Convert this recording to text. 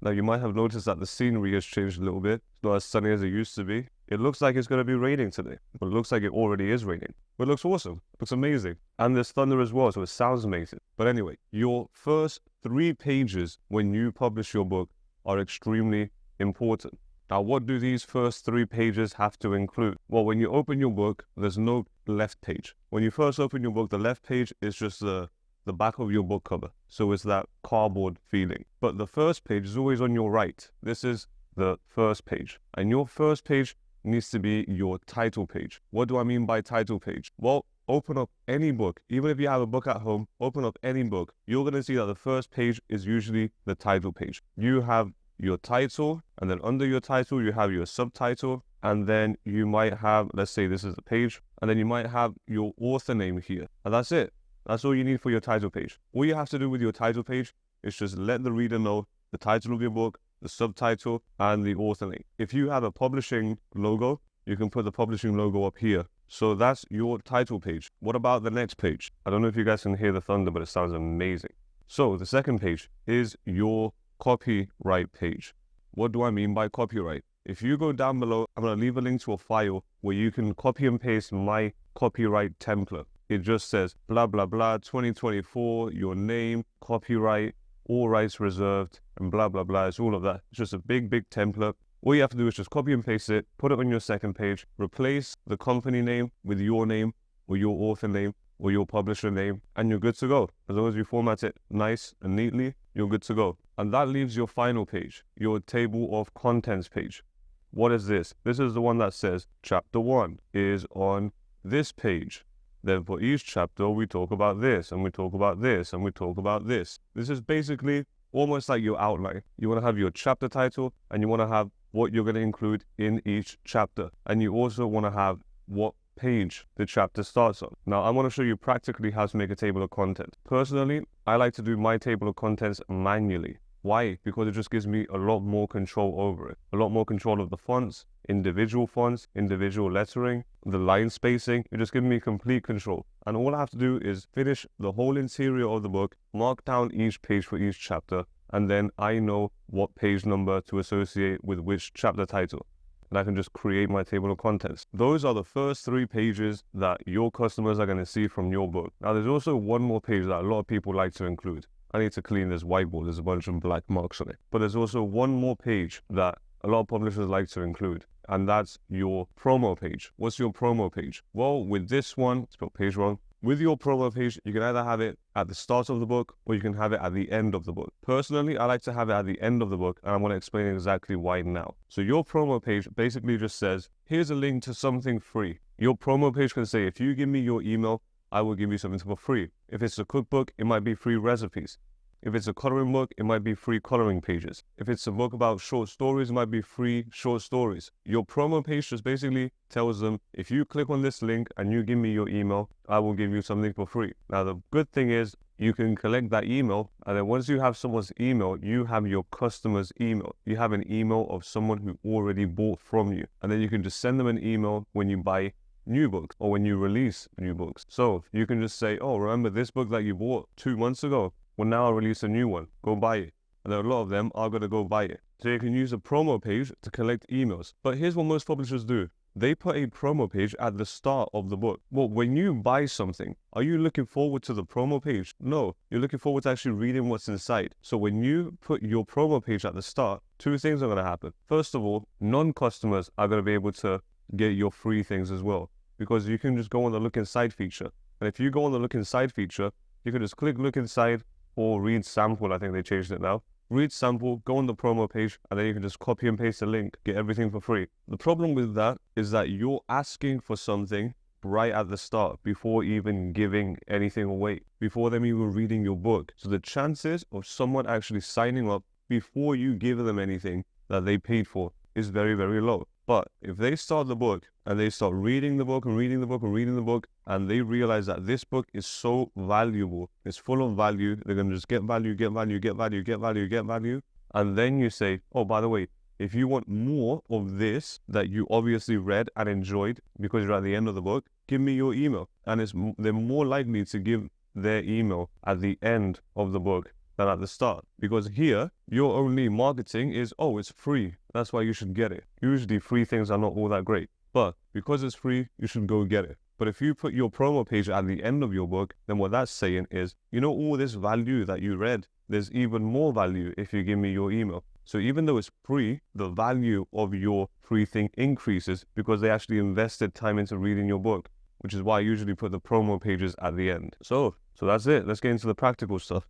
Now you might have noticed that the scenery has changed a little bit. It's not as sunny as it used to be. It looks like it's going to be raining today, but it looks like it already is raining. But it looks awesome. It looks amazing. And there's thunder as well, so it sounds amazing. But anyway, your first 3 pages when you publish your book are extremely important. Now, what do these first 3 pages have to include? Well, when you open your book, there's no left page. When you first open your book, the left page is just the back of your book cover. So it's that cardboard feeling. But the first page is always on your right. This is the first page. And your first page needs to be your title page. What do I mean by title page? Well, open up any book. Even if you have a book at home, open up any book. You're going to see that the first page is usually the title page. You have your title, and then under your title, you have your subtitle, and then you might have, let's say this is the page, and then you might have your author name here. And that's it. That's all you need for your title page. All you have to do with your title page is just let the reader know the title of your book, the subtitle, and the author name. If you have a publishing logo, you can put the publishing logo up here. So that's your title page. What about the next page? I don't know if you guys can hear the thunder, but it sounds amazing. So the second page is your copyright page. What do I mean by copyright? If you go down below, I'm going to leave a link to a file where you can copy and paste my copyright template. It just says blah, blah, blah, 2024, your name, copyright, all rights reserved, and blah, blah, blah. It's all of that. It's just a big, big template. All you have to do is just copy and paste it, put it on your second page, replace the company name with your name or your author name or your publisher name, and you're good to go. As long as you format it nice and neatly, you're good to go. And that leaves your final page, your table of contents page. What is this? This is the one that says chapter 1 is on this page. Then for each chapter, we talk about this, and we talk about this, and we talk about this. This is basically almost like your outline. You want to have your chapter title, and you want to have what you're going to include in each chapter. And you also want to have what page the chapter starts on. Now, I want to show you practically how to make a table of contents. Personally, I like to do my table of contents manually. Why? Because it just gives me a lot more control over it. A lot more control of the fonts, individual lettering, the line spacing. It just gives me complete control. And all I have to do is finish the whole interior of the book, mark down each page for each chapter, and then I know what page number to associate with which chapter title. And I can just create my table of contents. Those are the first 3 pages that your customers are going to see from your book. Now, there's also one more page that a lot of people like to include. I need to clean this whiteboard. There's a bunch of black marks on it. But there's also one more page that a lot of publishers like to include, and that's your promo page. What's your promo page? Well, with this one, spelled page wrong. With your promo page, you can either have it at the start of the book or you can have it at the end of the book. Personally, I like to have it at the end of the book, and I'm going to explain exactly why now. So your promo page basically just says, here's a link to something free. Your promo page can say, if you give me your email, I will give you something for free. If it's a cookbook, it might be free recipes. If it's a coloring book, it might be free coloring pages. If it's a book about short stories, it might be free short stories. Your promo page just basically tells them, if you click on this link and you give me your email, I will give you something for free. Now, the good thing is you can collect that email, and then once you have someone's email, you have your customer's email. You have an email of someone who already bought from you. And then you can just send them an email when you buy new books or when you release new books. So you can just say, oh, remember this book that you bought 2 months ago? Well, now I release a new one. Go buy it. And a lot of them are going to go buy it. So you can use a promo page to collect emails. But here's what most publishers do. They put a promo page at the start of the book. Well, when you buy something, are you looking forward to the promo page? No, you're looking forward to actually reading what's inside. So when you put your promo page at the start, 2 things are going to happen. First of all, non-customers are going to be able to get your free things as well, because you can just go on the look inside feature. And if you go on the look inside feature, you can just click look inside or read sample. I think they changed it now. Read sample, go on the promo page, and then you can just copy and paste the link, get everything for free. The problem with that is that you're asking for something right at the start before even giving anything away, before them even reading your book. So the chances of someone actually signing up before you give them anything that they paid for is very, very low. But if they start the book and they start reading the book and reading the book and reading the book, and they realize that this book is so valuable, it's full of value, they're going to just get value, get value, get value, get value, get value. And then you say, oh, by the way, if you want more of this that you obviously read and enjoyed because you're at the end of the book, give me your email. And they're more likely to give their email at the end of the book than at the start. Because here, your only marketing is, oh, it's free. That's why you should get it. Usually free things are not all that great. But because it's free, you should go get it. But if you put your promo page at the end of your book, then what that's saying is, you know, all this value that you read, there's even more value if you give me your email. So even though it's free, the value of your free thing increases because they actually invested time into reading your book, which is why I usually put the promo pages at the end. So that's it. Let's get into the practical stuff.